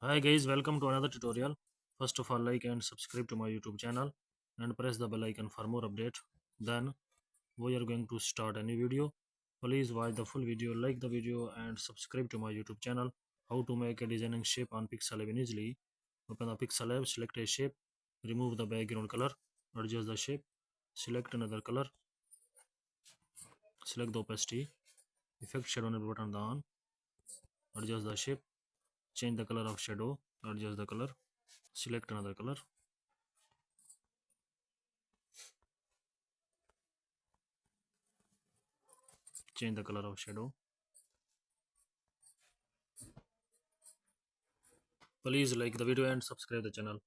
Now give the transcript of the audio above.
Hi guys, welcome to another tutorial. First of all, like and subscribe to my YouTube channel and press the bell icon for more update. Then we are going to start a new video. Please watch the full video, like the video and subscribe to my YouTube channel. How to make a designing shape on Pixel 11 easily. Open the Pixel app, select a shape, remove the background color, adjust the shape, select another color, select the opacity, effect shadow enable button on, adjust the shape, change the color of shadow, adjust the color, select another color, change the color of shadow. Please like the video and subscribe the channel.